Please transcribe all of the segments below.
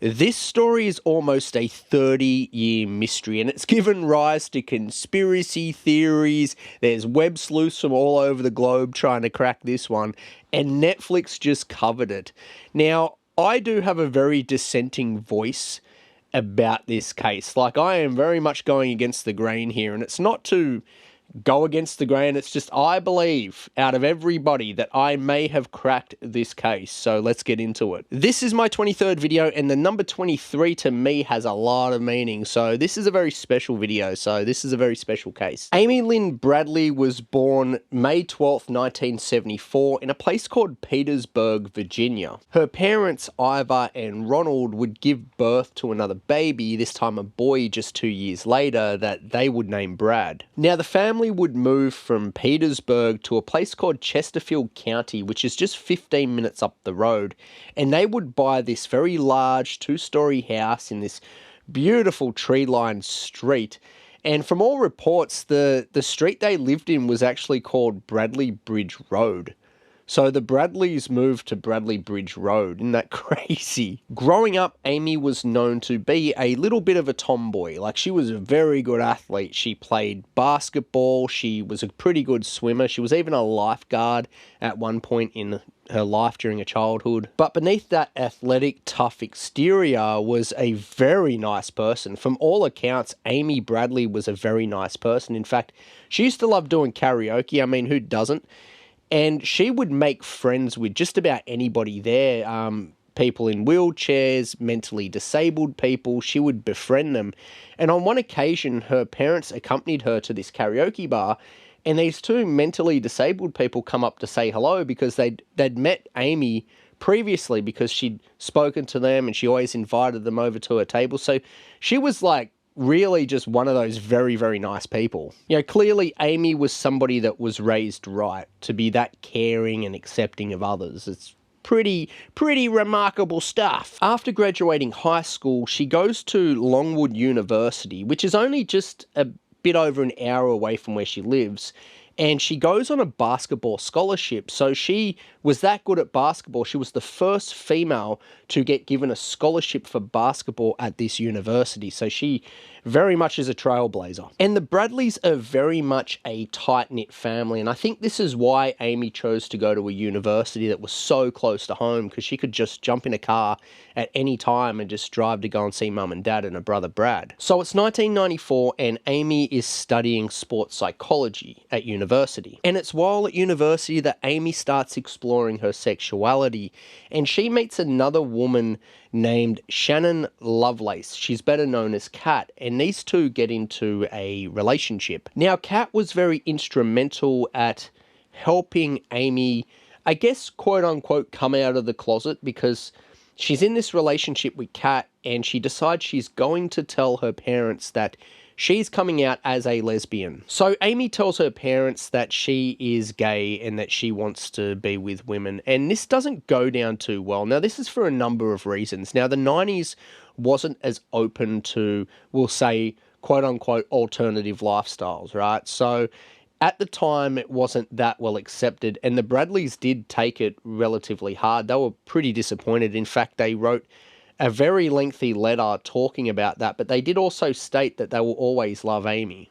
This story is almost a 30-year mystery, and it's given rise to conspiracy theories. There's web sleuths from all over the globe trying to crack this one, and Netflix just covered it. Now, I do have a very dissenting voice about this case. Like, I am very much going against the grain here, and it's not to go against the grain. It's just I believe out of everybody that I may have cracked this case. So let's get into it. This is my 23rd video, and the number 23 to me has a lot of meaning. So this is a very special video. So this is a very special case. Amy Lynn Bradley was born May 12th, 1974 in a place called Petersburg, Virginia. Her parents, Ivor and Ronald, would give birth to another baby, this time a boy just 2 years later, that they would name Brad. Now, the family would move from Petersburg to a place called Chesterfield County, which is just 15 minutes up the road, and they would buy this very large 2-story house in this beautiful tree-lined street. And from all reports, the street they lived in was actually called Bradley Bridge Road. So the Bradleys moved to Bradley Bridge Road. Isn't that crazy? Growing up, Amy was known to be a little bit of a tomboy. Like, she was a very good athlete. She played basketball. She was a pretty good swimmer. She was even a lifeguard at one point in her life during her childhood. But beneath that athletic, tough exterior was a very nice person. From all accounts, Amy Bradley was a very nice person. In fact, she used to love doing karaoke. I mean, who doesn't? And she would make friends with just about anybody there, people in wheelchairs, mentally disabled people. She would befriend them. And on one occasion, her parents accompanied her to this karaoke bar, and these two mentally disabled people come up to say hello because they'd met Amy previously because she'd spoken to them and she always invited them over to her table. So she was like, really just one of those very, very nice people. You know, clearly Amy was somebody that was raised right, to be that caring and accepting of others. It's pretty remarkable stuff. After graduating high school, she goes to Longwood University, which is only just a bit over an hour away from where she lives. And she goes on a basketball scholarship. So she was that good at basketball. She was the first female to get given a scholarship for basketball at this university. So she very much is a trailblazer. And the Bradleys are very much a tight-knit family. And I think this is why Amy chose to go to a university that was so close to home, because she could just jump in a car at any time and just drive to go and see mum and dad and her brother Brad. So it's 1994 and Amy is studying sports psychology at university. And it's while at university that Amy starts exploring her sexuality, and she meets another woman named Shannon Lovelace. She's better known as Kat, and these two get into a relationship. Now, Kat was very instrumental at helping Amy, I guess, quote unquote, come out of the closet, because she's in this relationship with Kat and she decides she's going to tell her parents that she's coming out as a lesbian. So Amy tells her parents that she is gay and that she wants to be with women. And this doesn't go down too well. Now, this is for a number of reasons. Now, the 90s wasn't as open to, we'll say, quote unquote, alternative lifestyles, right? So at the time, it wasn't that well accepted. And the Bradleys did take it relatively hard. They were pretty disappointed. In fact, they wrote a very lengthy letter talking about that, but they did also state that they will always love Amy.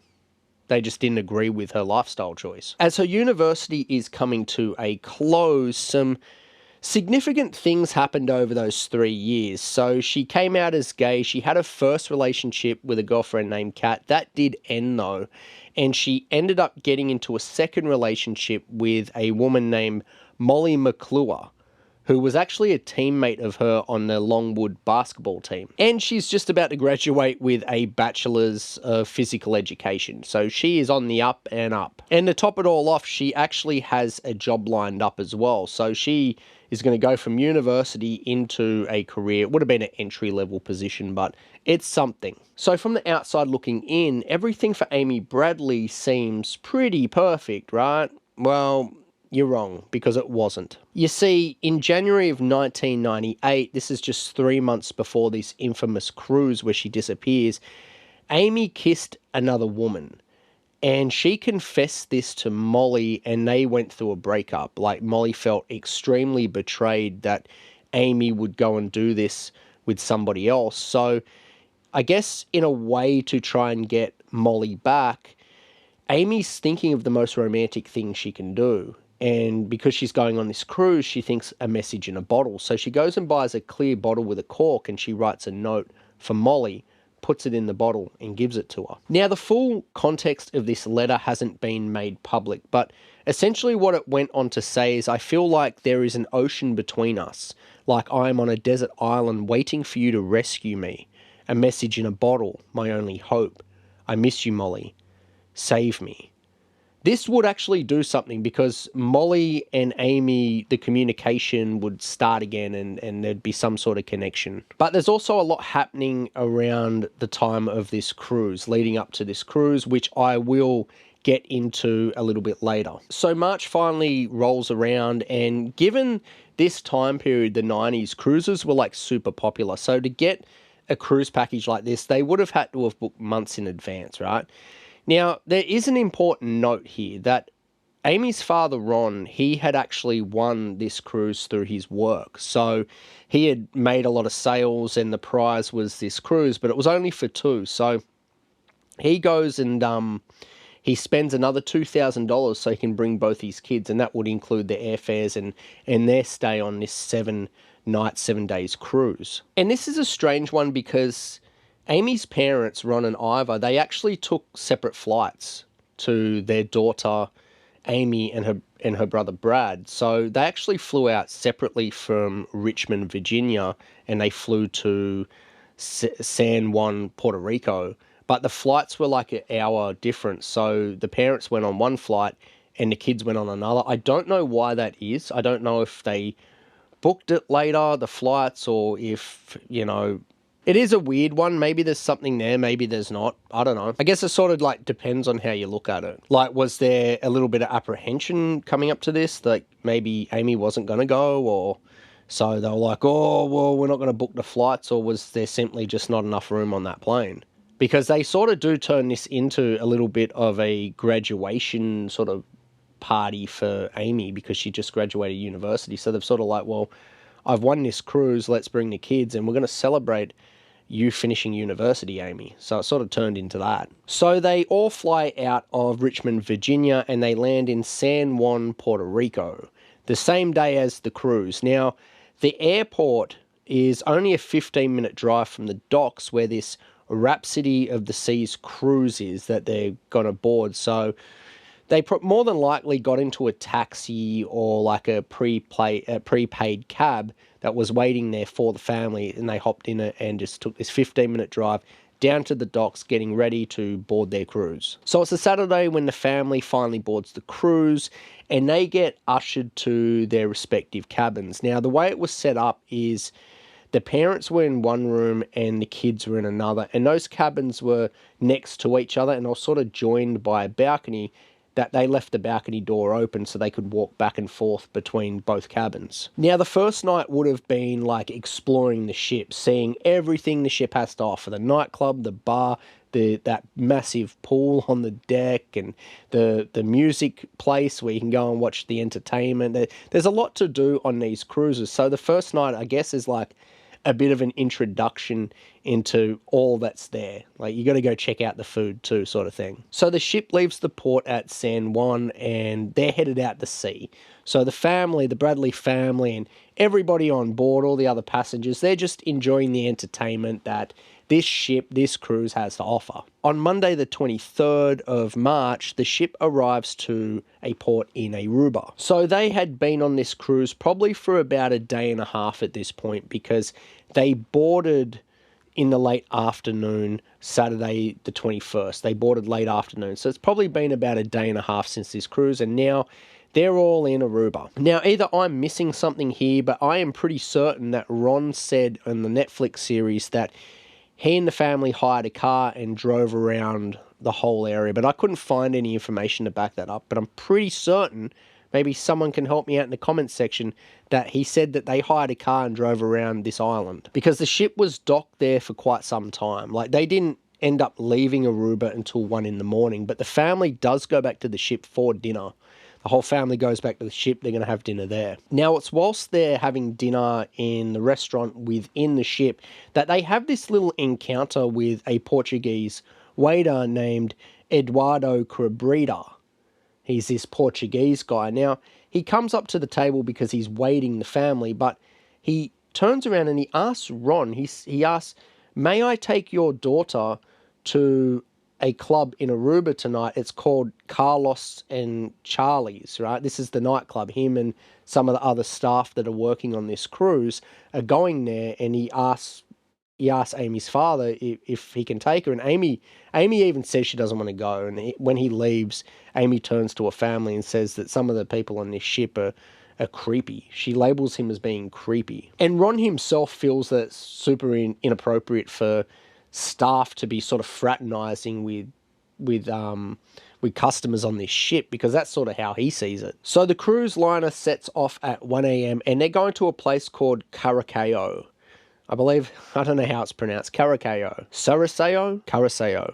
They just didn't agree with her lifestyle choice. As her university is coming to a close, some significant things happened over those 3 years. So she came out as gay. She had her first relationship with a girlfriend named Kat. That did end though, and she ended up getting into a second relationship with a woman named Molly McClure, who was actually a teammate of her on the Longwood basketball team. And she's just about to graduate with a bachelor's of physical education. So she is on the up and up. And to top it all off, she actually has a job lined up as well. So she is going to go from university into a career. It would have been an entry-level position, but it's something. So from the outside looking in, everything for Amy Bradley seems pretty perfect, right? Well, you're wrong, because it wasn't. You see, in January of 1998, this is just 3 months before this infamous cruise where she disappears, Amy kissed another woman. And she confessed this to Molly, and they went through a breakup. Like, Molly felt extremely betrayed that Amy would go and do this with somebody else. So I guess in a way to try and get Molly back, Amy's thinking of the most romantic thing she can do. And because she's going on this cruise, she thinks a message in a bottle. So she goes and buys a clear bottle with a cork and she writes a note for Molly, puts it in the bottle and gives it to her. Now, the full context of this letter hasn't been made public, but essentially what it went on to say is, I feel like there is an ocean between us, like I am on a desert island waiting for you to rescue me. A message in a bottle, my only hope. I miss you, Molly. Save me. This would actually do something because Molly and Amy, the communication would start again and there'd be some sort of connection. But there's also a lot happening around the time of this cruise, leading up to this cruise, which I will get into a little bit later. So March finally rolls around, and given this time period, the 90s, cruises were like super popular. So to get a cruise package like this, they would have had to have booked months in advance, right? Now, there is an important note here that Amy's father, Ron, he had actually won this cruise through his work. So he had made a lot of sales and the prize was this cruise, but it was only for 2. So he goes and he spends another $2,000 so he can bring both his kids, and that would include their airfares and their stay on this 7-night, 7 days cruise. And this is a strange one because Amy's parents, Ron and Ivor, they actually took separate flights to their daughter, Amy, and her brother, Brad. So they actually flew out separately from Richmond, Virginia, and they flew to San Juan, Puerto Rico. But the flights were like an hour difference. So the parents went on one flight and the kids went on another. I don't know why that is. I don't know if they booked it later, the flights, or if, it is a weird one. Maybe there's something there, maybe there's not. I don't know. I guess it sort of like depends on how you look at it. Like, was there a little bit of apprehension coming up to this? Like maybe Amy wasn't going to go, or so they were like, oh, well, we're not going to book the flights, or was there simply just not enough room on that plane? Because they sort of do turn this into a little bit of a graduation sort of party for Amy because she just graduated university. So they've sort of like, well, I've won this cruise, let's bring the kids and we're going to celebrate you finishing university, Amy. So it sort of turned into that. So they all fly out of Richmond, Virginia, and they land in San Juan, Puerto Rico, the same day as the cruise. Now, the airport is only a 15-minute drive from the docks where this Rhapsody of the Seas cruise is that they're going to board. So they more than likely got into a taxi or like a prepaid cab that was waiting there for the family, and they hopped in it and just took this 15-minute drive down to the docks getting ready to board their cruise. So it's a Saturday when the family finally boards the cruise and they get ushered to their respective cabins. Now, the way it was set up is the parents were in one room and the kids were in another, and those cabins were next to each other and they were sort of joined by a balcony that they left the balcony door open so they could walk back and forth between both cabins. Now, the first night would have been like exploring the ship, seeing everything the ship has to offer, the nightclub, the bar, that massive pool on the deck, and the music place where you can go and watch the entertainment. There's a lot to do on these cruises. So the first night, I guess, is like a bit of an introduction into all that's there. Like, you got to go check out the food too, sort of thing. So the ship leaves the port at San Juan and they're headed out to sea. So the family, the Bradley family, and everybody on board, all the other passengers, they're just enjoying the entertainment that this ship, this cruise has to offer. On Monday, the 23rd of March, the ship arrives to a port in Aruba. So they had been on this cruise probably for about a day and a half at this point, because they boarded in the late afternoon, Saturday the 21st. They boarded late afternoon. So it's probably been about a day and a half since this cruise, and now they're all in Aruba. Now, either I'm missing something here, but I am pretty certain that Ron said in the Netflix series that he and the family hired a car and drove around the whole area, but I couldn't find any information to back that up. But I'm pretty certain, maybe someone can help me out in the comments section, that he said that they hired a car and drove around this island, because the ship was docked there for quite some time. Like, they didn't end up leaving Aruba until 1 in the morning, but the family does go back to the ship for dinner. The whole family goes back to the ship. They're going to have dinner there. Now, it's whilst they're having dinner in the restaurant within the ship that they have this little encounter with a Portuguese waiter named Eduardo Cabrita. He's this Portuguese guy. Now, he comes up to the table because he's waiting the family, but he turns around and he asks Ron, he asks, "May I take your daughter to a club in Aruba tonight? It's called Carlos and Charlie's," right? This is the nightclub. Him and some of the other staff that are working on this cruise are going there, and he asks Amy's father if he can take her, and Amy even says she doesn't want to go, and when he leaves, Amy turns to her family and says that some of the people on this ship are creepy. She labels him as being creepy. And Ron himself feels that it's super inappropriate for staff to be sort of fraternizing with customers on this ship, because that's sort of how he sees it. So the cruise liner sets off at 1 a.m. and they're going to a place called Curacao. I don't know how it's pronounced, Curacao,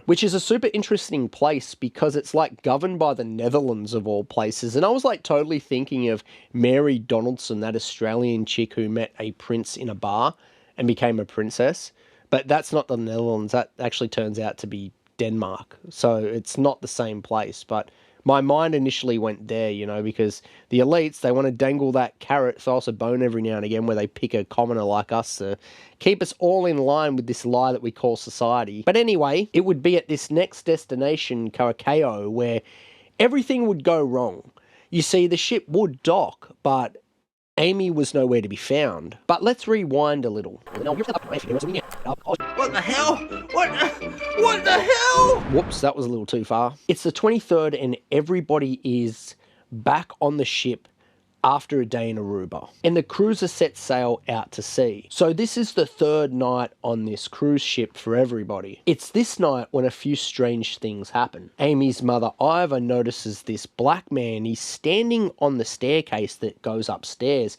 which is a super interesting place because it's like governed by the Netherlands of all places. And I was like totally thinking of Mary Donaldson, that Australian chick who met a prince in a bar and became a princess. But that's not the Netherlands. That actually turns out to be Denmark. So it's not the same place. But my mind initially went there, because the elites, they want to dangle that carrot, throw us a bone every now and again where they pick a commoner like us to keep us all in line with this lie that we call society. But anyway, it would be at this next destination, Curacao, where everything would go wrong. You see, the ship would dock, but Amy was nowhere to be found. But let's rewind a little. What the hell? What the hell? Whoops, that was a little too far. It's the 23rd and everybody is back on the ship after a day in Aruba. And the cruiser sets sail out to sea. So this is the third night on this cruise ship for everybody. It's this night when a few strange things happen. Amy's mother, Ivor, notices this black man. He's standing on the staircase that goes upstairs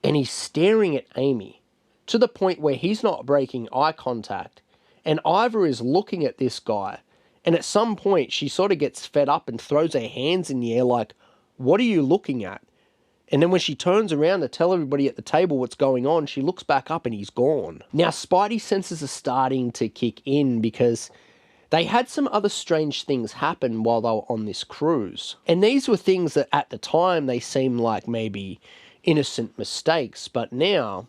and he's staring at Amy to the point where he's not breaking eye contact. And Ivor is looking at this guy. And at some point, she sort of gets fed up and throws her hands in the air like, "What are you looking at?" And then when she turns around to tell everybody at the table what's going on, she looks back up and he's gone. Now, Spidey senses are starting to kick in because they had some other strange things happen while they were on this cruise. And these were things that at the time they seemed like maybe innocent mistakes, but now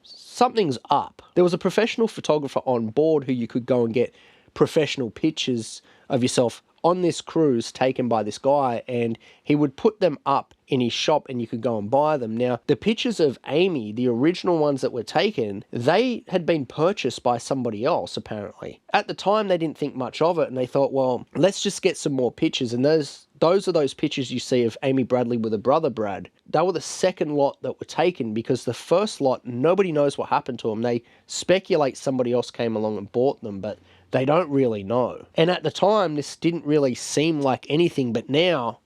something's up. There was a professional photographer on board who you could go and get professional pictures of yourself on this cruise taken by this guy, and he would put them up in his shop and you could go and buy them. Now, the pictures of Amy, the original ones that were taken, they had been purchased by somebody else, apparently. At the time, they didn't think much of it, and they thought, well, let's just get some more pictures. And those are those pictures you see of Amy Bradley with her brother, Brad. They were the second lot that were taken because the first lot, nobody knows what happened to them. They speculate somebody else came along and bought them, but they don't really know. And at the time, this didn't really seem like anything, but now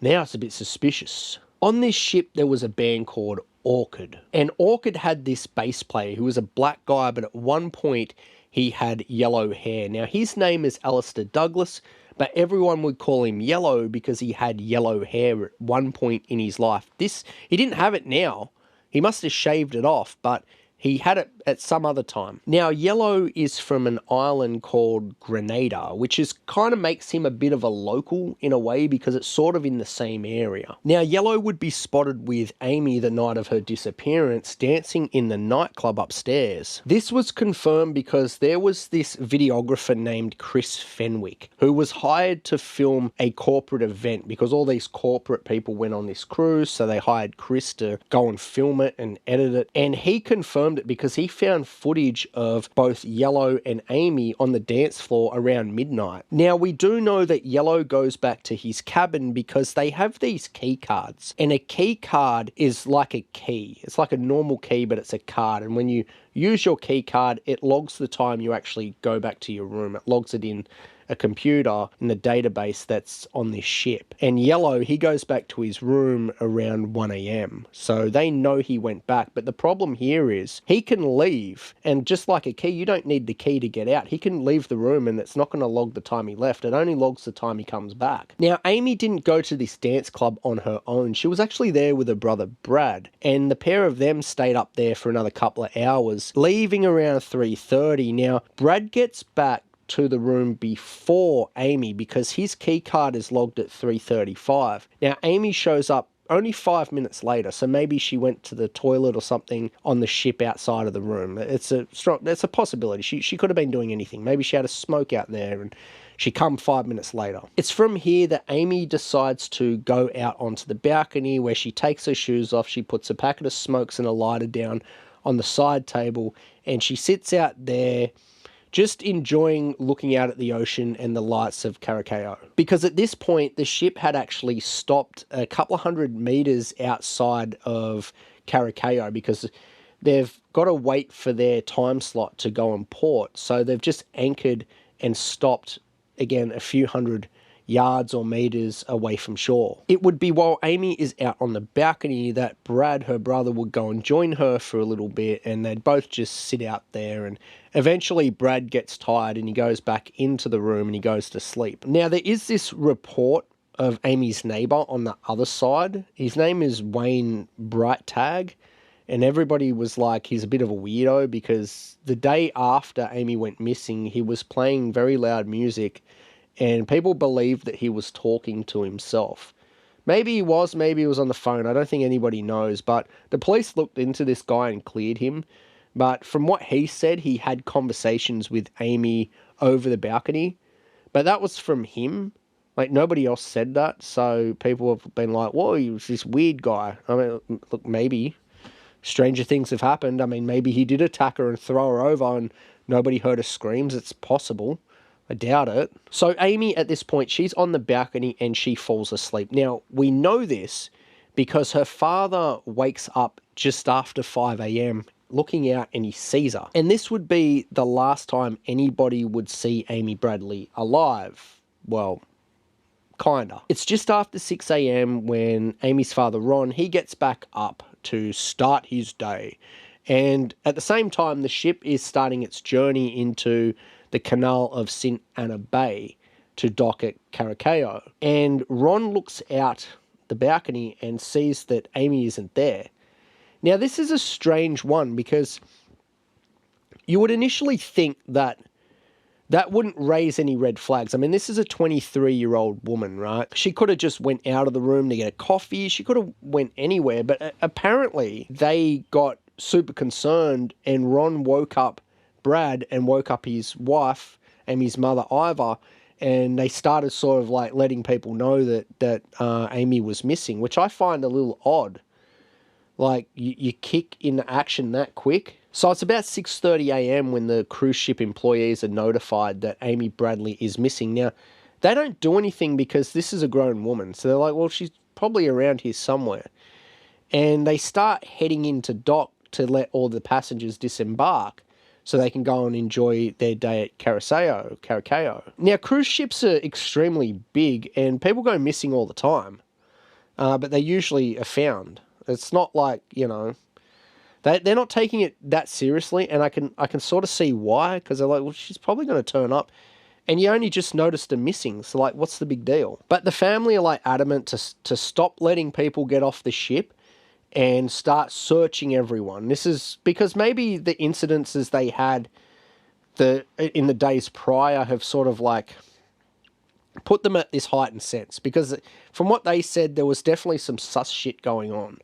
it's a bit suspicious. On this ship, there was a band called Orchid. And Orchid had this bass player who was a black guy, but at one point, he had yellow hair. Now, his name is Alistair Douglas, but everyone would call him Yellow because he had yellow hair at one point in his life. He didn't have it now. He must have shaved it off, but he had it at some other time. Now, Yellow is from an island called Grenada, which kind of makes him a bit of a local in a way because it's sort of in the same area. Now, Yellow would be spotted with Amy the night of her disappearance dancing in the nightclub upstairs. This was confirmed because there was this videographer named Chris Fenwick who was hired to film a corporate event because all these corporate people went on this cruise, so they hired Chris to go and film it and edit it. And he confirmed it because he found footage of both Yellow and Amy on the dance floor around midnight. Now, we do know that Yellow goes back to his cabin because they have these key cards, and a key card is like a key. It's like a normal key, but it's a card, and when you use your key card, it logs the time you actually go back to your room. It logs it in a computer in the database that's on this ship. And Yellow, he goes back to his room around 1 a.m. So they know he went back. But the problem here is he can leave, and just like a key, you don't need the key to get out. He can leave the room and it's not going to log the time he left. It only logs the time he comes back. Now, Amy didn't go to this dance club on her own. She was actually there with her brother Brad, and the pair of them stayed up there for another couple of hours, leaving around 3:30. Now, Brad gets back to the room before Amy because his key card is logged at 3:35. Now, Amy shows up only 5 minutes later, so maybe she went to the toilet or something on the ship outside of the room. It's a possibility. She could have been doing anything. Maybe she had a smoke out there and she come 5 minutes later. It's from here that Amy decides to go out onto the balcony where she takes her shoes off, she puts a packet of smokes and a lighter down on the side table, and she sits out there just enjoying looking out at the ocean and the lights of Curacao. Because at this point, the ship had actually stopped a couple of 100 meters outside of Curacao because they've got to wait for their time slot to go on port. So they've just anchored and stopped, again, a few hundred yards or meters away from shore. It would be while Amy is out on the balcony that Brad, her brother, would go and join her for a little bit, and they'd both just sit out there, and eventually Brad gets tired and he goes back into the room and he goes to sleep. Now, there is this report of Amy's neighbour on the other side. His name is Wayne Brighttag, and everybody was like, he's a bit of a weirdo because the day after Amy went missing, he was playing very loud music and people believed that he was talking to himself. Maybe he was on the phone. I don't think anybody knows, but the police looked into this guy and cleared him. But from what he said, he had conversations with Amy over the balcony, but that was from him. Like, nobody else said that, so people have been like, whoa, he was this weird guy. I mean, look, maybe stranger things have happened. I mean, maybe he did attack her and throw her over and nobody heard her screams. It's possible. I doubt it. So Amy, at this point, she's on the balcony and she falls asleep. Now, we know this because her father wakes up just after 5 a.m. looking out and he sees her. And this would be the last time anybody would see Amy Bradley alive. Well, kinda. It's just after 6 a.m. when Amy's father, Ron, he gets back up to start his day. And at the same time, the ship is starting its journey into the canal of St. Anna Bay to dock at Curacao. And Ron looks out the balcony and sees that Amy isn't there. Now, this is a strange one because you would initially think that that wouldn't raise any red flags. I mean, this is a 23-year-old woman, right? She could have just went out of the room to get a coffee. She could have went anywhere. But apparently they got super concerned and Ron woke up Brad and woke up his wife, Amy's mother, Ivor, and they started sort of like letting people know that Amy was missing, which I find a little odd. Like, you kick into action that quick. So it's about 6:30 a.m. when the cruise ship employees are notified that Amy Bradley is missing. Now, they don't do anything because this is a grown woman. So they're like, well, she's probably around here somewhere. And they start heading into dock to let all the passengers disembark so they can go and enjoy their day at Curacao. Now, cruise ships are extremely big and people go missing all the time, but they usually are found. It's not like, they're not taking it that seriously, and I can sort of see why, because they're like, well, she's probably going to turn up, and you only just noticed her missing, so like, what's the big deal? But the family are like adamant to stop letting people get off the ship and start searching everyone. This is because maybe the incidences they had in the days prior have sort of like put them at this heightened sense, because from what they said, there was definitely some sus shit going on.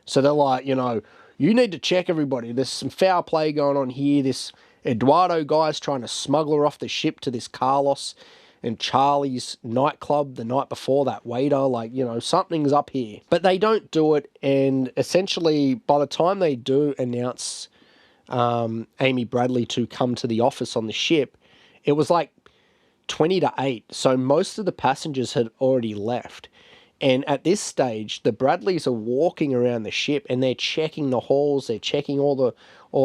So they're like, you need to check everybody. There's some foul play going on here. This Eduardo guy's trying to smuggle her off the ship to this Carlos and Charlie's nightclub the night before, that waiter. Like, something's up here. But they don't do it, and essentially, by the time they do announce Amy Bradley to come to the office on the ship, it was like 20 to 8. So most of the passengers had already left. And at this stage, the Bradleys are walking around the ship and they're checking the halls, they're checking all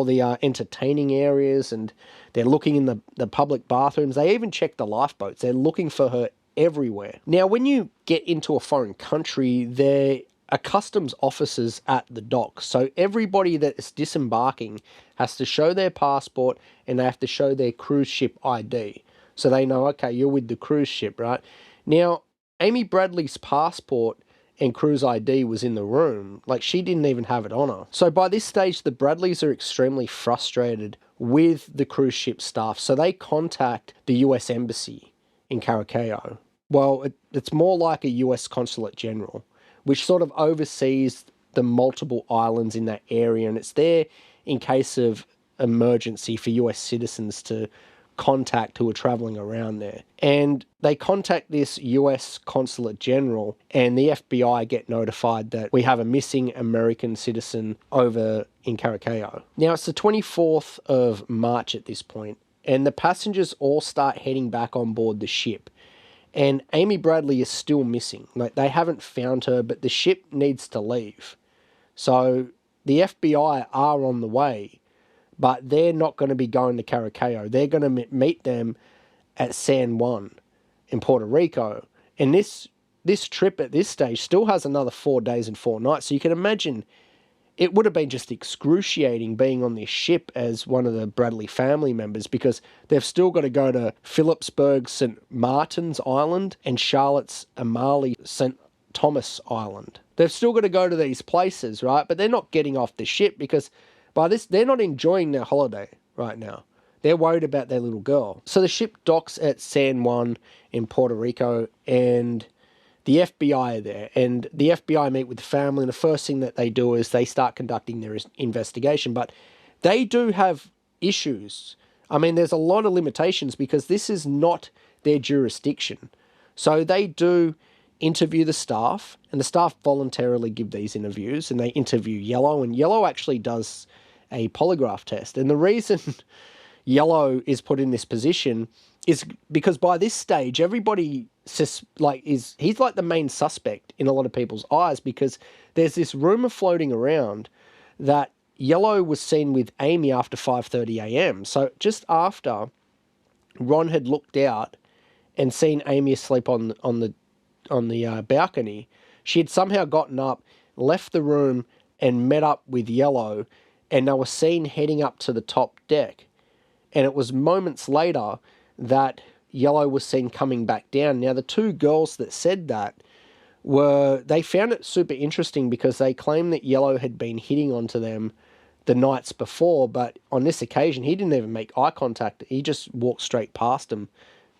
the entertaining areas, and they're looking in the public bathrooms. They even check the lifeboats. They're looking for her everywhere. Now, when you get into a foreign country, there are customs officers at the dock. So everybody that is disembarking has to show their passport and they have to show their cruise ship ID. So they know, okay, you're with the cruise ship, right? Now, Amy Bradley's passport and cruise ID was in the room. Like, she didn't even have it on her. So by this stage, the Bradleys are extremely frustrated with the cruise ship staff. So they contact the US Embassy in Curacao. Well, it's more like a US Consulate General, which sort of oversees the multiple islands in that area. And it's there in case of emergency for US citizens to contact who are traveling around there. And they contact this US Consulate General, and the FBI get notified that we have a missing American citizen over in Curacao. Now, it's the 24th of March at this point, and the passengers all start heading back on board the ship. And Amy Bradley is still missing. Like, they haven't found her, but the ship needs to leave. So the FBI are on the way, but they're not going to be going to Curacao. They're going to meet them at San Juan in Puerto Rico. And this trip at this stage still has another 4 days and 4 nights. So you can imagine it would have been just excruciating being on this ship as one of the Bradley family members, because they've still got to go to Phillipsburg St. Martin's Island and Charlotte's Amalie St. Thomas Island. They've still got to go to these places, right? But they're not getting off the ship because by this, they're not enjoying their holiday right now. They're worried about their little girl. So the ship docks at San Juan in Puerto Rico, and the FBI are there, and the FBI meet with the family, and the first thing that they do is they start conducting their investigation. But they do have issues. I mean, there's a lot of limitations because this is not their jurisdiction. So they do interview the staff, and the staff voluntarily give these interviews, and they interview Yellow, and Yellow actually does a polygraph test. And the reason Yellow is put in this position is because by this stage, everybody he's like the main suspect in a lot of people's eyes, because there's this rumor floating around that Yellow was seen with Amy after 5:30 a.m. So just after Ron had looked out and seen Amy asleep on the balcony, she had somehow gotten up, left the room, and met up with Yellow, and they were seen heading up to the top deck. And it was moments later that Yellow was seen coming back down. Now, the two girls that said that they found it super interesting because they claimed that Yellow had been hitting onto them the nights before, but on this occasion, he didn't even make eye contact. He just walked straight past them,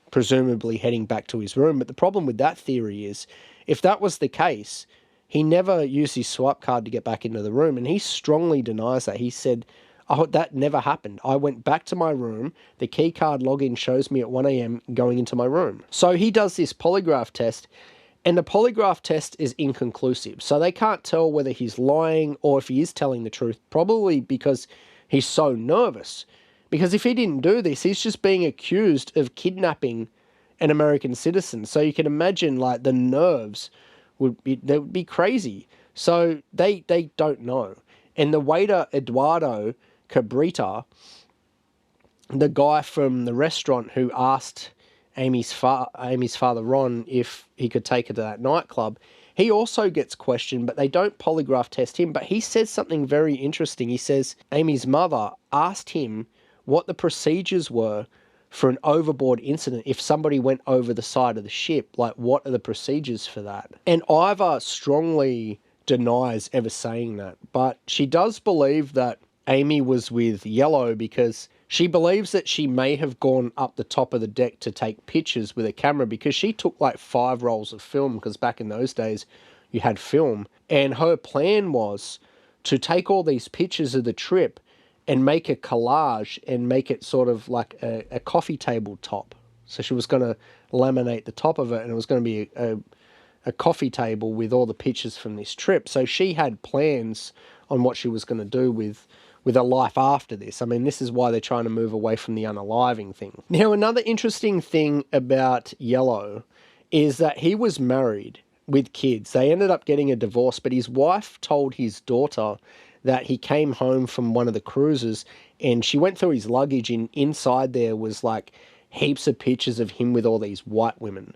presumably heading back to his room. But the problem with that theory is, if that was the case, he never used his swipe card to get back into the room, and he strongly denies that. He said, "Oh, that never happened. I went back to my room. The key card login shows me at 1 a.m. going into my room." So he does this polygraph test, and the polygraph test is inconclusive. So they can't tell whether he's lying or if he is telling the truth, probably because he's so nervous. Because if he didn't do this, he's just being accused of kidnapping an American citizen. So you can imagine, like, the nerves would be crazy. So they don't know. And the waiter, Eduardo Cabrita, the guy from the restaurant who asked Amy's father, Ron, if he could take her to that nightclub, he also gets questioned, but they don't polygraph test him. But he says something very interesting. He says Amy's mother asked him what the procedures were for an overboard incident if somebody went over the side of the ship. Like, what are the procedures for that? And Ivor strongly denies ever saying that, but she does believe that Amy was with Yellow because she believes that she may have gone up the top of the deck to take pictures with a camera, because she took like 5 rolls of film, because back in those days you had film, and her plan was to take all these pictures of the trip and make a collage and make it sort of like a coffee table top. So she was going to laminate the top of it, and it was going to be a coffee table with all the pictures from this trip. So she had plans on what she was going to do with her life after this. I mean, this is why they're trying to move away from the unaliving thing. Now, another interesting thing about Yellow is that he was married. with kids. They ended up getting a divorce, but his wife told his daughter that he came home from one of the cruises and she went through his luggage and inside there was like heaps of pictures of him with all these white women.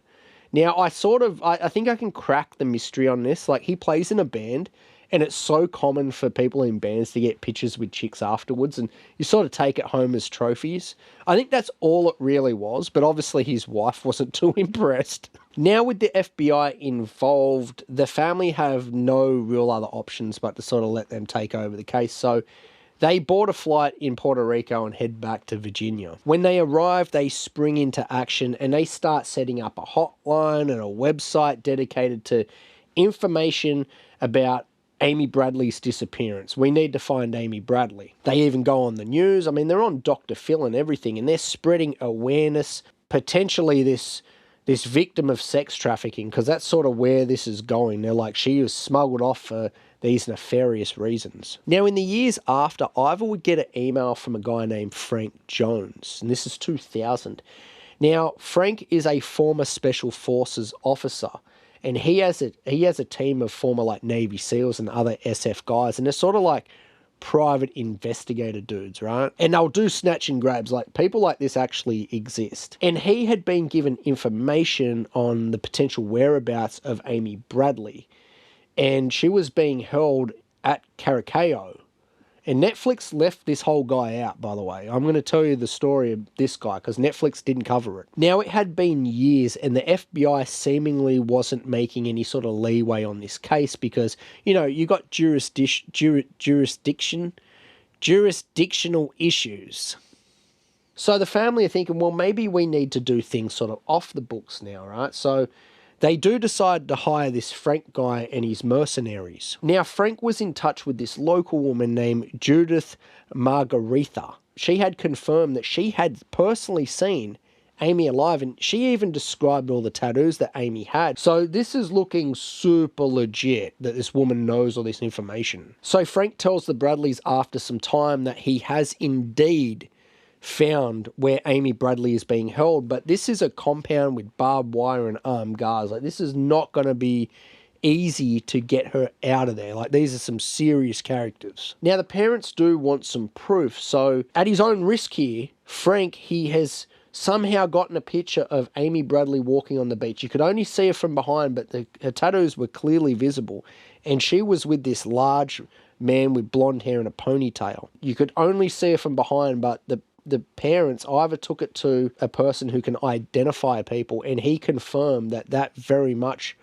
Now, I think I can crack the mystery on this. Like, he plays in a band, and it's so common for people in bands to get pictures with chicks afterwards, and you sort of take it home as trophies. I think that's all it really was, but obviously his wife wasn't too impressed. Now, with the FBI involved, the family have no real other options but to sort of let them take over the case. So they board a flight in Puerto Rico and head back to Virginia. When they arrive, they spring into action and they start setting up a hotline and a website dedicated to information about Amy Bradley's disappearance. We need to find Amy Bradley. They even go on the news. I mean, they're on Dr. Phil and everything, and they're spreading awareness, potentially this victim of sex trafficking, because that's sort of where this is going. They're like, she was smuggled off for these nefarious reasons. Now, in the years after, Ivor would get an email from a guy named Frank Jones, and this is 2000. Now, Frank is a former Special Forces officer, and he has a team of former like Navy SEALs and other SF guys, and they're sort of like private investigator dudes, right? And they'll do snatch and grabs. Like, people like this actually exist. And he had been given information on the potential whereabouts of Amy Bradley, and she was being held at Curacao. And Netflix left this whole guy out, by the way. I'm going to tell you the story of this guy because Netflix didn't cover it. Now, it had been years and the FBI seemingly wasn't making any sort of leeway on this case because, you know, you got jurisdictional issues. So the family are thinking, well, maybe we need to do things sort of off the books now, right? So they do decide to hire this Frank guy and his mercenaries. Now, Frank was in touch with this local woman named Judith Margaretha. She had confirmed that she had personally seen Amy alive, and she even described all the tattoos that Amy had. So this is looking super legit that this woman knows all this information. So Frank tells the Bradleys after some time that he has indeed found where Amy Bradley is being held, but this is a compound with barbed wire and armed guards. Like, this is not going to be easy to get her out of there. Like, these are some serious characters. Now, the parents do want some proof, so at his own risk here, Frank, he has somehow gotten a picture of Amy Bradley walking on the beach. You could only see her from behind, but her tattoos were clearly visible, and she was with this large man with blonde hair and a ponytail. You could only see her from behind, but the parents either took it to a person who can identify people, and he confirmed that that very much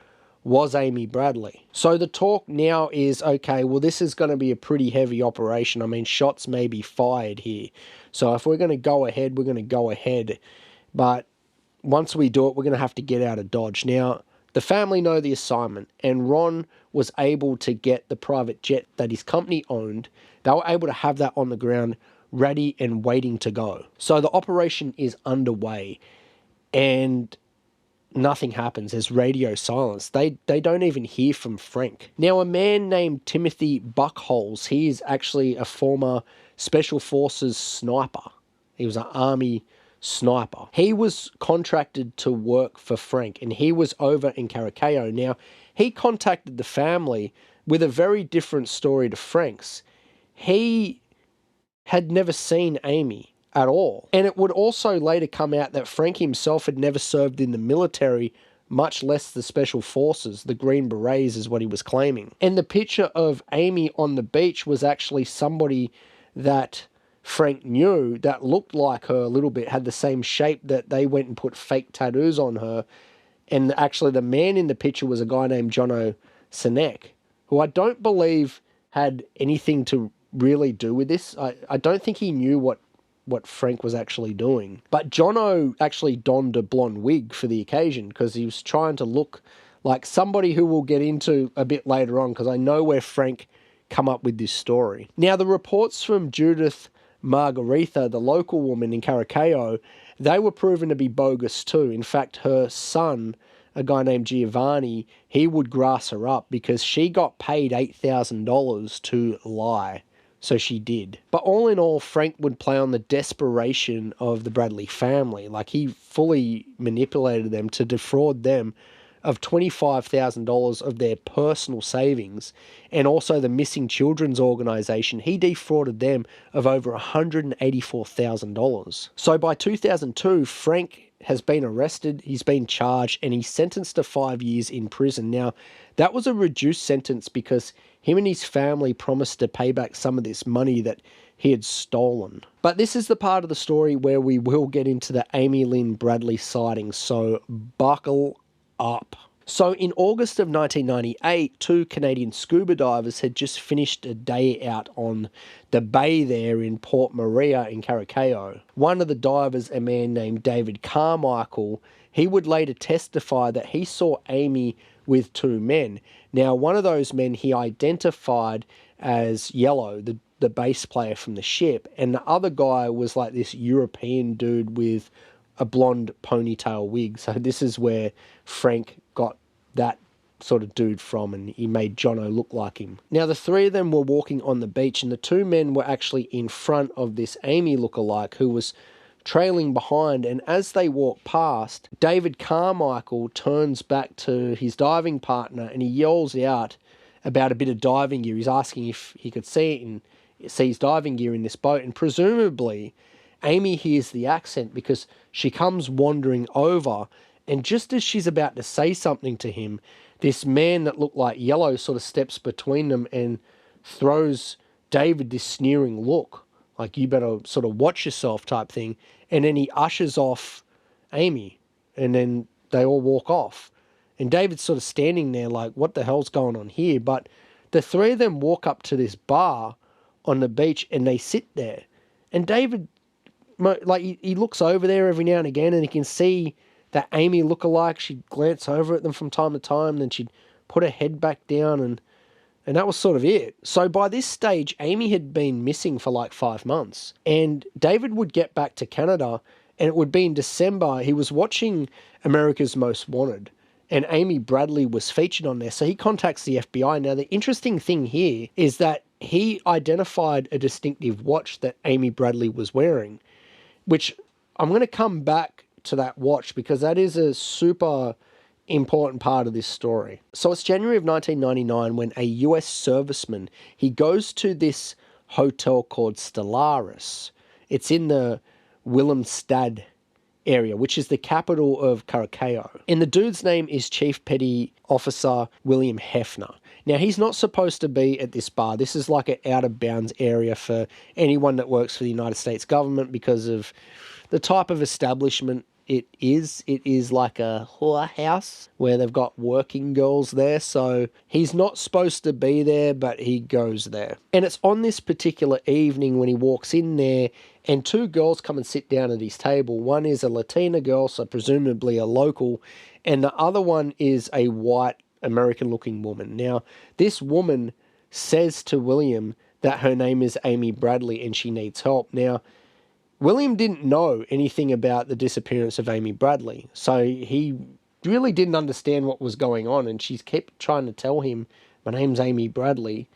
was Amy Bradley. So the talk now is, okay, well, this is going to be a pretty heavy operation. I mean, shots may be fired here. So if we're going to go ahead, we're going to go ahead. But once we do it, we're going to have to get out of Dodge. Now, the family know the assignment, and Ron was able to get the private jet that his company owned. They were able to have that on the ground ready and waiting to go. So the operation is underway and nothing happens. There's radio silence. They don't even hear from Frank. Now, a man named Timothy Buckholes, he is actually a former Special Forces sniper. He was an Army sniper. He was contracted to work for Frank, and he was over in Curacao. Now, he contacted the family with a very different story to Frank's. He had never seen Amy at all. And it would also later come out that Frank himself had never served in the military, much less the Special Forces. The Green Berets is what he was claiming. And the picture of Amy on the beach was actually somebody that Frank knew that looked like her a little bit, had the same shape, that they went and put fake tattoos on her. And actually the man in the picture was a guy named Jono Sinek, who I don't believe had anything to really do with this. I don't think he knew what Frank was actually doing. But Jono actually donned a blonde wig for the occasion because he was trying to look like somebody who we'll get into a bit later on, because I know where Frank come up with this story. Now, the reports from Judith Margaretha, the local woman in Curacao, they were proven to be bogus too. In fact, her son, a guy named Giovanni, he would grass her up because she got paid $8,000 to lie. So she did. But all in all, Frank would play on the desperation of the Bradley family. Like, he fully manipulated them to defraud them of $25,000 of their personal savings, and also the Missing Children's Organisation, he defrauded them of over $184,000. So by 2002, Frank has been arrested, he's been charged, and he's sentenced to 5 years in prison. Now, that was a reduced sentence because him and his family promised to pay back some of this money that he had stolen. But this is the part of the story where we will get into the Amy Lynn Bradley sighting, so buckle up. So in August of 1998, 2 Canadian scuba divers had just finished a day out on the bay there in Port Maria in Curacao. One of the divers, a man named David Carmichael, he would later testify that he saw Amy with 2 men. Now, one of those men he identified as Yellow, the bass player from the ship, and the other guy was like this European dude with a blonde ponytail wig. So this is where Frank got that sort of dude from, and he made Jono look like him. Now, the 3 of them were walking on the beach, and the 2 men were actually in front of this Amy lookalike who was trailing behind, and as they walk past, David Carmichael turns back to his diving partner and he yells out about a bit of diving gear. He's asking if he could see his diving gear in this boat, and presumably Amy hears the accent because she comes wandering over, and just as she's about to say something to him, this man that looked like Yellow sort of steps between them and throws David this sneering look, like, you better sort of watch yourself type thing, and then he ushers off Amy, and then they all walk off. And David's sort of standing there like, what the hell's going on here? But the 3 of them walk up to this bar on the beach and they sit there. And David, like, he looks over there every now and again, and he can see that Amy lookalike. She'd glance over at them from time to time, then she'd put her head back down, and that was sort of it. So by this stage, Amy had been missing for like 5 months. And David would get back to Canada, and it would be in December. He was watching America's Most Wanted, and Amy Bradley was featured on there. So he contacts the FBI. Now, the interesting thing here is that he identified a distinctive watch that Amy Bradley was wearing, which I'm going to come back to that watch because that is a super important part of this story. So it's January of 1999 when a US serviceman, he goes to this hotel called Stellaris. It's in the Willemstad area, which is the capital of Curacao. And the dude's name is Chief Petty Officer William Hefner. Now, he's not supposed to be at this bar. This is like an out-of-bounds area for anyone that works for the United States government because of the type of establishment it is. It is like a whorehouse where they've got working girls there. So he's not supposed to be there, but he goes there. And it's on this particular evening when he walks in there, and 2 girls come and sit down at his table. One is a Latina girl, so presumably a local, and the other one is a white American-looking woman. Now, this woman says to William that her name is Amy Bradley and she needs help. Now, William didn't know anything about the disappearance of Amy Bradley, so he really didn't understand what was going on, and she kept trying to tell him, my name's Amy Bradley,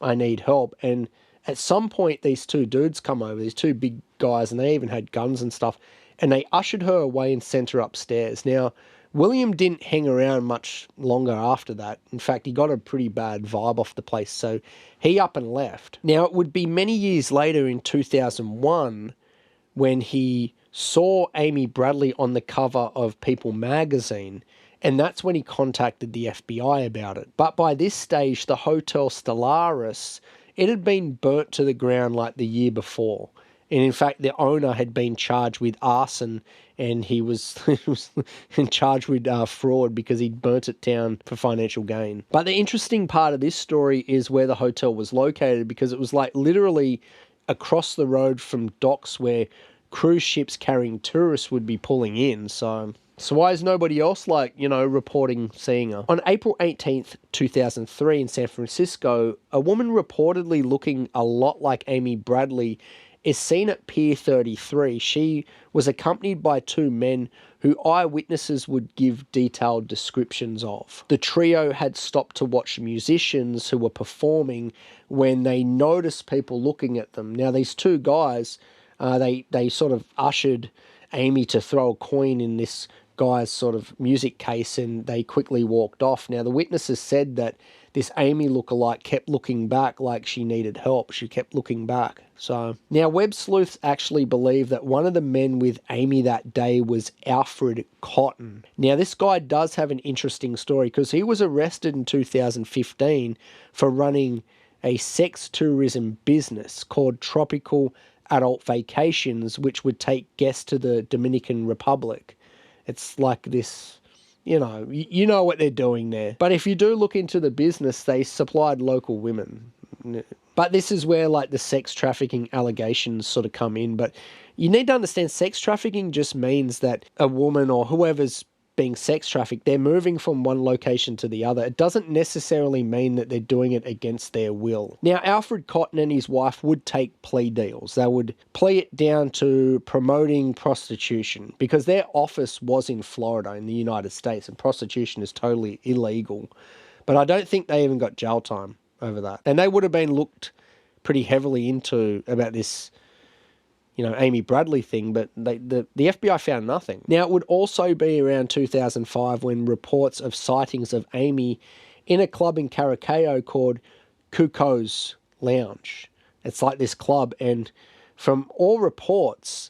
I need help. And at some point, these 2 dudes come over, these 2 big guys, and they even had guns and stuff, and they ushered her away and sent her upstairs. Now, William didn't hang around much longer after that. In fact, he got a pretty bad vibe off the place, so he up and left. Now, it would be many years later in 2001 when he saw Amy Bradley on the cover of People magazine, and that's when he contacted the FBI about it. But by this stage, the Hotel Stellaris, it had been burnt to the ground like the year before. And in fact, the owner had been charged with arson, and he was charged with fraud because he'd burnt it down for financial gain. But the interesting part of this story is where the hotel was located, because it was like literally across the road from docks where cruise ships carrying tourists would be pulling in. So why is nobody else, reporting seeing her? On April 18th, 2003 in San Francisco, a woman reportedly looking a lot like Amy Bradley is seen at Pier 33. She was accompanied by 2 men who eyewitnesses would give detailed descriptions of. The trio had stopped to watch musicians who were performing when they noticed people looking at them. Now, these 2 guys, they sort of ushered Amy to throw a coin in this guy's sort of music case and they quickly walked off. Now, the witnesses said that this Amy lookalike kept looking back like she needed help. She kept looking back. So now web sleuths actually believe that one of the men with Amy that day was Alfred Cotton. Now, this guy does have an interesting story because he was arrested in 2015 for running a sex tourism business called Tropical Adult Vacations, which would take guests to the Dominican Republic. It's like this, you know what they're doing there. But if you do look into the business, they supplied local women. But this is where like the sex trafficking allegations sort of come in. But you need to understand sex trafficking just means that a woman or whoever's being sex trafficked, they're moving from one location to the other. It doesn't necessarily mean that they're doing it against their will. Now, Alfred Cotton and his wife would take plea deals. They would plea it down to promoting prostitution because their office was in Florida in the United States and prostitution is totally illegal. But I don't think they even got jail time over that. And they would have been looked pretty heavily into about this Amy Bradley thing, but the FBI found nothing. Now, it would also be around 2005 when reports of sightings of Amy in a club in Curacao called Cuckoo's Lounge. It's like this club, and from all reports,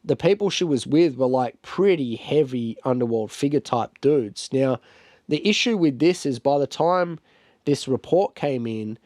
the people she was with were like pretty heavy underworld figure type dudes. Now, the issue with this is by the time this report came in,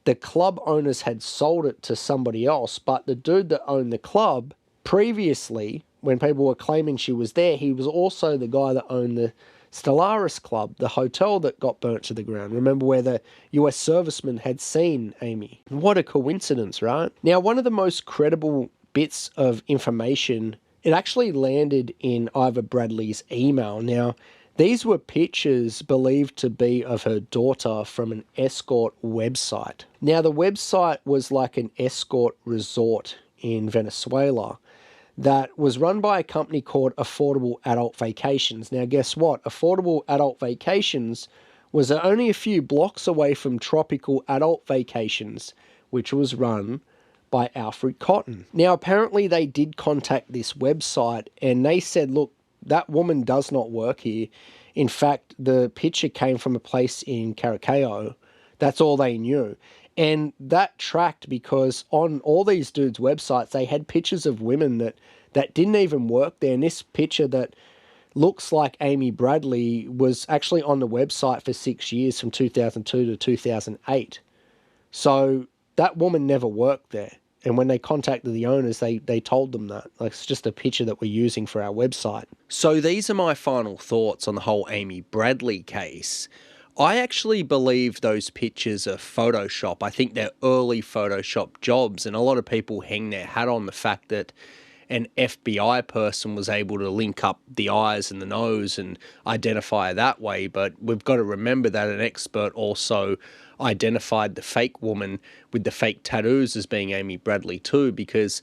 the club owners had sold it to somebody else, but the dude that owned the club previously, when people were claiming she was there, he was also the guy that owned the Stellaris Club, the hotel that got burnt to the ground. Remember where the US serviceman had seen Amy? What a coincidence, right? Now, one of the most credible bits of information, it actually landed in Ivor Bradley's email. Now, these were pictures believed to be of her daughter from an escort website. Now, the website was like an escort resort in Venezuela that was run by a company called Affordable Adult Vacations. Now, guess what? Affordable Adult Vacations was only a few blocks away from Tropical Adult Vacations, which was run by Alfred Cotton. Now, apparently they did contact this website and they said, look, that woman does not work here. In fact, the picture came from a place in Curacao. That's all they knew. And that tracked because on all these dudes' websites, they had pictures of women that didn't even work there. And this picture that looks like Amy Bradley was actually on the website for 6 years, from 2002 to 2008. So that woman never worked there. And when they contacted the owners, they told them that. Like, it's just a picture that we're using for our website. So these are my final thoughts on the whole Amy Bradley case. I actually believe those pictures are Photoshop. I think they're early Photoshop jobs, and a lot of people hang their hat on the fact that an FBI person was able to link up the eyes and the nose and identify that way. But we've got to remember that an expert also identified the fake woman with the fake tattoos as being Amy Bradley too, because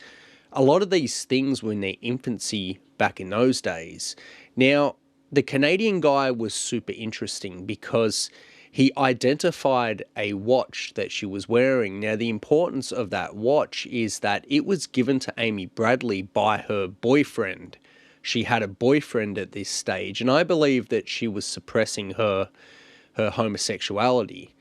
a lot of these things were in their infancy back in those days. Now, the Canadian guy was super interesting because he identified a watch that she was wearing. Now, the importance of that watch is that it was given to Amy Bradley by her boyfriend. She had a boyfriend at this stage, and I believe that she was suppressing her homosexuality.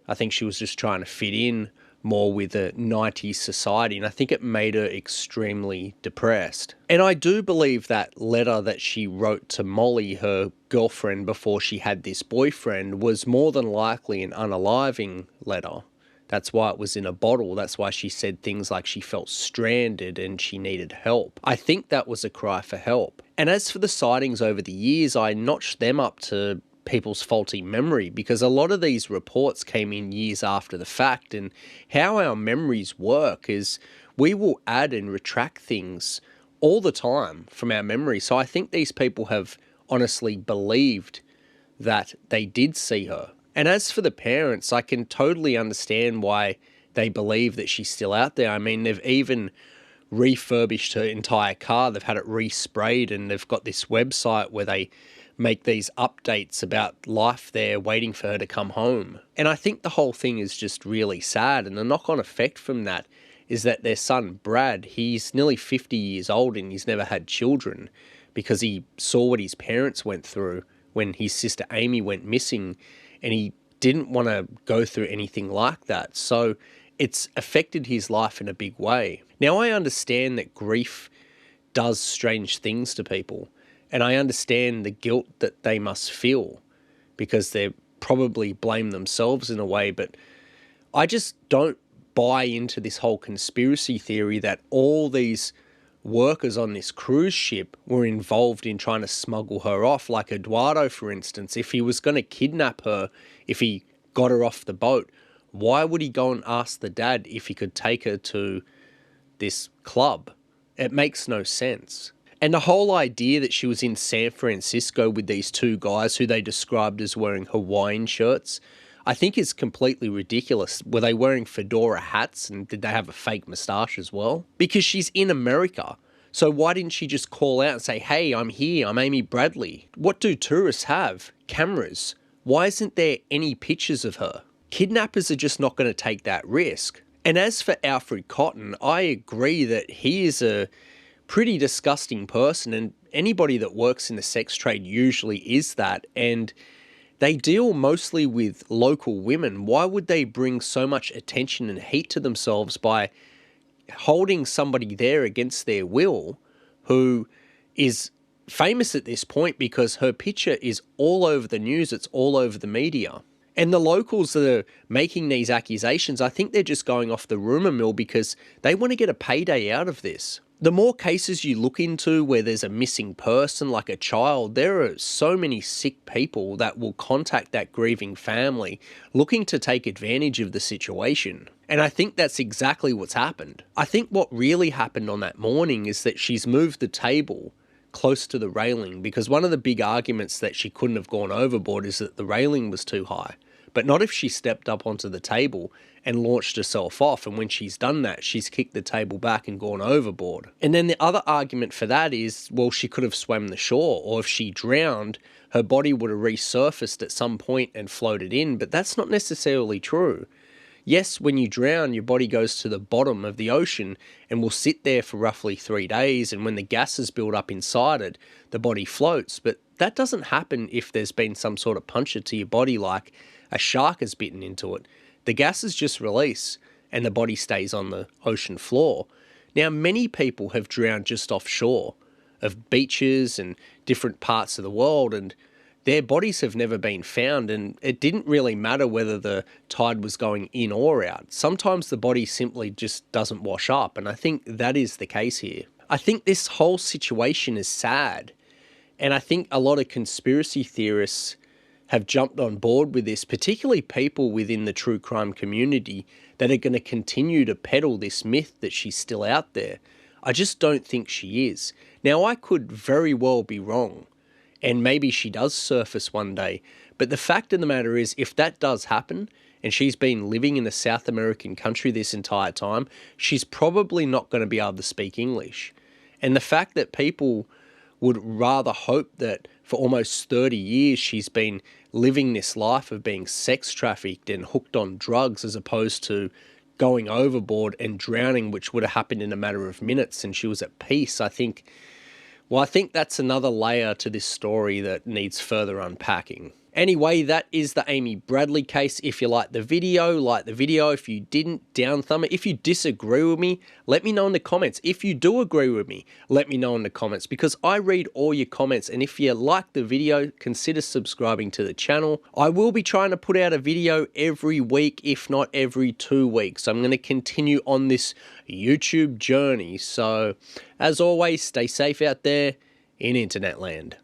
I think she was just trying to fit in more with a 90s society, and I think it made her extremely depressed. And I do believe that letter that she wrote to Molly, her girlfriend, before she had this boyfriend, was more than likely an unaliving letter. That's why it was in a bottle. That's why she said things like she felt stranded and she needed help. I think that was a cry for help. And as for the sightings over the years, I notched them up to people's faulty memory, because a lot of these reports came in years after the fact, and how our memories work is we will add and retract things all the time from our memory. So I think these people have honestly believed that they did see her. And as for the parents, I can totally understand why they believe that she's still out there. I mean, they've even refurbished her entire car. They've had it resprayed, and they've got this website where they make these updates about life there, waiting for her to come home. And I think the whole thing is just really sad. And the knock-on effect from that is that their son, Brad, he's nearly 50 years old and he's never had children. because he saw what his parents went through when his sister Amy went missing, and he didn't want to go through anything like that. So it's affected his life in a big way. Now, I understand that grief does strange things to people, and I understand the guilt that they must feel because they probably blame themselves in a way, but I just don't buy into this whole conspiracy theory that all these workers on this cruise ship were involved in trying to smuggle her off. Like Eduardo, for instance, if he was going to kidnap her, if he got her off the boat, why would he go and ask the dad if he could take her to this club? It makes no sense. And the whole idea that she was in San Francisco with these two guys who they described as wearing Hawaiian shirts, I think is completely ridiculous. Were they wearing fedora hats, and did they have a fake moustache as well? Because she's in America. So why didn't she just call out and say, hey, I'm here, I'm Amy Bradley? What do tourists have? Cameras. Why isn't there any pictures of her? Kidnappers are just not going to take that risk. And as for Alfred Cotton, I agree that he is a pretty disgusting person, and anybody that works in the sex trade usually is that, and they deal mostly with local women. Why would they bring so much attention and heat to themselves by holding somebody there against their will who is famous at this point because her picture is all over the news, it's all over the media? And the locals that are making these accusations, I think they're just going off the rumour mill because they want to get a payday out of this. The more cases you look into where there's a missing person, like a child, there are so many sick people that will contact that grieving family looking to take advantage of the situation. And I think that's exactly what's happened. I think what really happened on that morning is that she's moved the table close to the railing, because one of the big arguments that she couldn't have gone overboard is that the railing was too high. But not if she stepped up onto the table and launched herself off, and when she's done that, she's kicked the table back and gone overboard. And then the other argument for that is, well, she could have swam the shore, or if she drowned, her body would have resurfaced at some point and floated in, but that's not necessarily true. Yes, when you drown, your body goes to the bottom of the ocean and will sit there for roughly 3 days, and when the gases build up inside it, the body floats. But that doesn't happen if there's been some sort of puncture to your body, like a shark has bitten into it. The gases just release and the body stays on the ocean floor. Now, many people have drowned just offshore of beaches and different parts of the world, and their bodies have never been found, and it didn't really matter whether the tide was going in or out. Sometimes the body simply just doesn't wash up, and I think that is the case here. I think this whole situation is sad, and I think a lot of conspiracy theorists have jumped on board with this, particularly people within the true crime community that are going to continue to peddle this myth that she's still out there. I just don't think she is. Now, I could very well be wrong, and maybe she does surface one day. But the fact of the matter is, if that does happen, and she's been living in a South American country this entire time, she's probably not going to be able to speak English. And the fact that people would rather hope that for almost 30 years she's been living this life of being sex trafficked and hooked on drugs, as opposed to going overboard and drowning, which would have happened in a matter of minutes and she was at peace, I think that's another layer to this story that needs further unpacking. Anyway, that is the Amy Bradley case. If you like the video, like the video. If you didn't, down thumb it. If you disagree with me, let me know in the comments. If you do agree with me, let me know in the comments, because I read all your comments. And if you like the video, consider subscribing to the channel. I will be trying to put out a video every week, if not every 2 weeks. I'm going to continue on this YouTube journey. So, as always, stay safe out there in internet land.